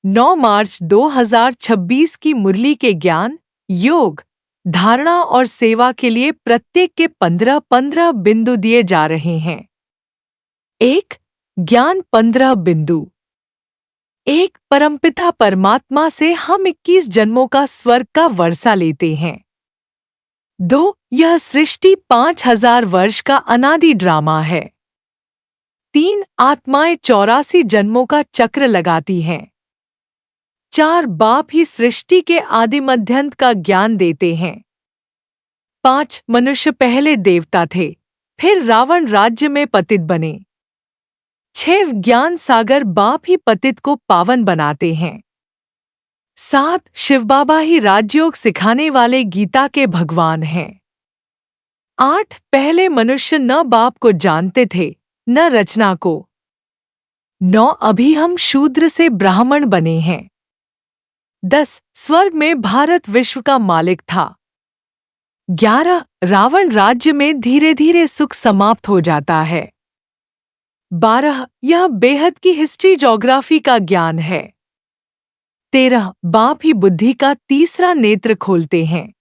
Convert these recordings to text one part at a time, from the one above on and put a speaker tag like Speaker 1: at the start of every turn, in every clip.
Speaker 1: 9 मार्च 2026 की मुरली के ज्ञान, योग, धारणा और सेवा के लिए प्रत्येक के 15-15 बिंदु दिए जा रहे हैं। 1. ज्ञान 15 बिंदु। 1. परमपिता परमात्मा से हम 21 जन्मों का स्वर्ग का वर्षा लेते हैं। 2. यह सृष्टि 5000 वर्ष का अनादि ड्रामा है। 3. आत्माएं 84 जन्मों का चक्र लगाती हैं। 4. बाप ही सृष्टि के आदि मध्यांत का ज्ञान देते हैं। 5. मनुष्य पहले देवता थे, फिर रावण राज्य में पतित बने। 6. ज्ञान सागर बाप ही पतित को पावन बनाते हैं। 7. शिव बाबा ही राजयोग सिखाने वाले गीता के भगवान हैं। 8. पहले मनुष्य न बाप को जानते थे, न रचना को। 9. अभी हम शूद्र से ब्राह्मण बने हैं। 10. स्वर्ग में भारत विश्व का मालिक था। 11. रावण राज्य में धीरे धीरे सुख समाप्त हो जाता है। 12. यह बेहद की हिस्ट्री ज्योग्राफी का ज्ञान है। 13. बाप ही बुद्धि का तीसरा नेत्र खोलते हैं।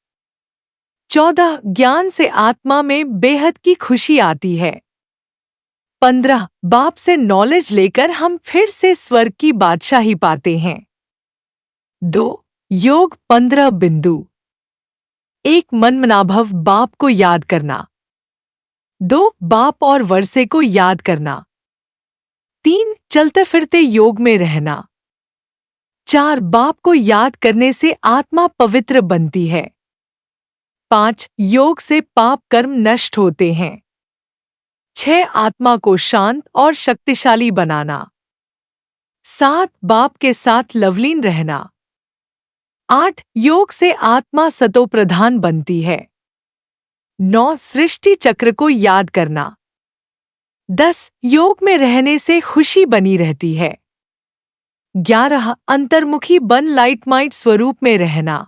Speaker 1: 14. ज्ञान से आत्मा में बेहद की खुशी आती है। 15. बाप से नॉलेज लेकर हम फिर से स्वर्ग की बादशाही पाते हैं। 2. योग 15 बिंदु। 1. मनमनाभव बाप को याद करना। 2. बाप और वर्षे को याद करना। 3. चलते फिरते योग में रहना। 4. बाप को याद करने से आत्मा पवित्र बनती है। 5. योग से पाप कर्म नष्ट होते हैं। 6. आत्मा को शांत और शक्तिशाली बनाना। 7. बाप के साथ लवलीन रहना। 8. योग से आत्मा सतोप्रधान बनती है। 9. सृष्टि चक्र को याद करना। 10. योग में रहने से खुशी बनी रहती है। 11. अंतर्मुखी बन लाइटमाइट स्वरूप में रहना।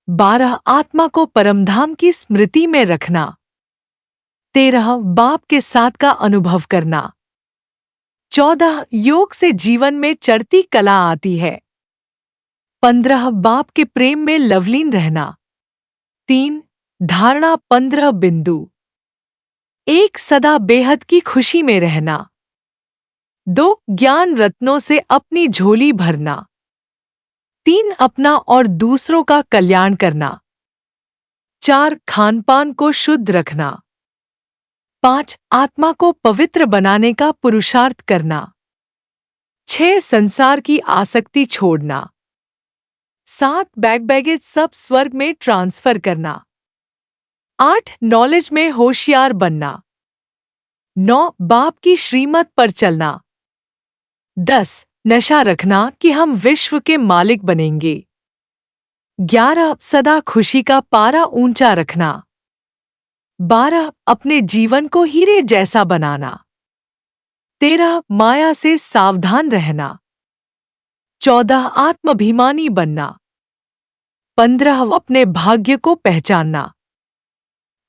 Speaker 1: 12. आत्मा को परमधाम की स्मृति में रखना। 13. बाप के साथ का अनुभव करना। 14. योग से जीवन में चढ़ती कला आती है। 15. बाप के प्रेम में लवलीन रहना। 3. धारणा 15 बिंदु। 1. सदा बेहद की खुशी में रहना। 2. ज्ञान रत्नों से अपनी झोली भरना। 3. अपना और दूसरों का कल्याण करना। 4. खानपान को शुद्ध रखना। 5. आत्मा को पवित्र बनाने का पुरुषार्थ करना। 6. संसार की आसक्ति छोड़ना। 7. बैग बैगेज सब स्वर्ग में ट्रांसफर करना। 8. नॉलेज में होशियार बनना। 9. बाप की श्रीमत पर चलना। 10. नशा रखना कि हम विश्व के मालिक बनेंगे। 11. सदा खुशी का पारा ऊंचा रखना। 12. अपने जीवन को हीरे जैसा बनाना। 13. माया से सावधान रहना। 14. आत्माभिमानी बनना। 15. अपने भाग्य को पहचानना।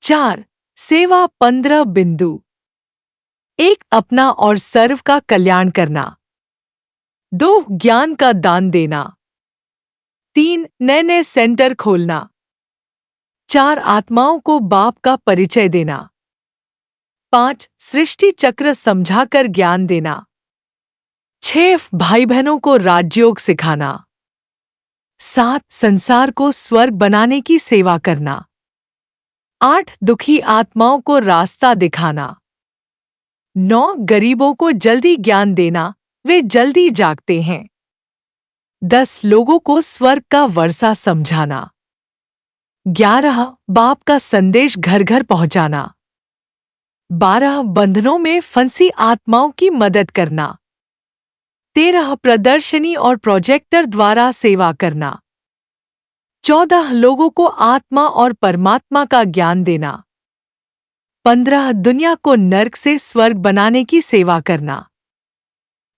Speaker 1: 4. सेवा 15 बिंदु। 1. अपना और सर्व का कल्याण करना। 2. ज्ञान का दान देना। 3. नए नए सेंटर खोलना। 4. आत्माओं को बाप का परिचय देना। 5. सृष्टि चक्र समझाकर ज्ञान देना। 6. भाई बहनों को राजयोग सिखाना। 7. संसार को स्वर्ग बनाने की सेवा करना। 8. दुखी आत्माओं को रास्ता दिखाना। 9. गरीबों को जल्दी ज्ञान देना, वे जल्दी जागते हैं। 10. लोगों को स्वर्ग का वर्षा समझाना। 11. बाप का संदेश घर घर पहुंचाना। 12. बंधनों में फंसी आत्माओं की मदद करना। 13. प्रदर्शनी और प्रोजेक्टर द्वारा सेवा करना। 14. लोगों को आत्मा और परमात्मा का ज्ञान देना। 15. दुनिया को नर्क से स्वर्ग बनाने की सेवा करना।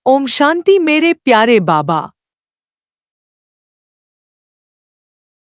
Speaker 1: ओम शांति मेरे प्यारे बाबा।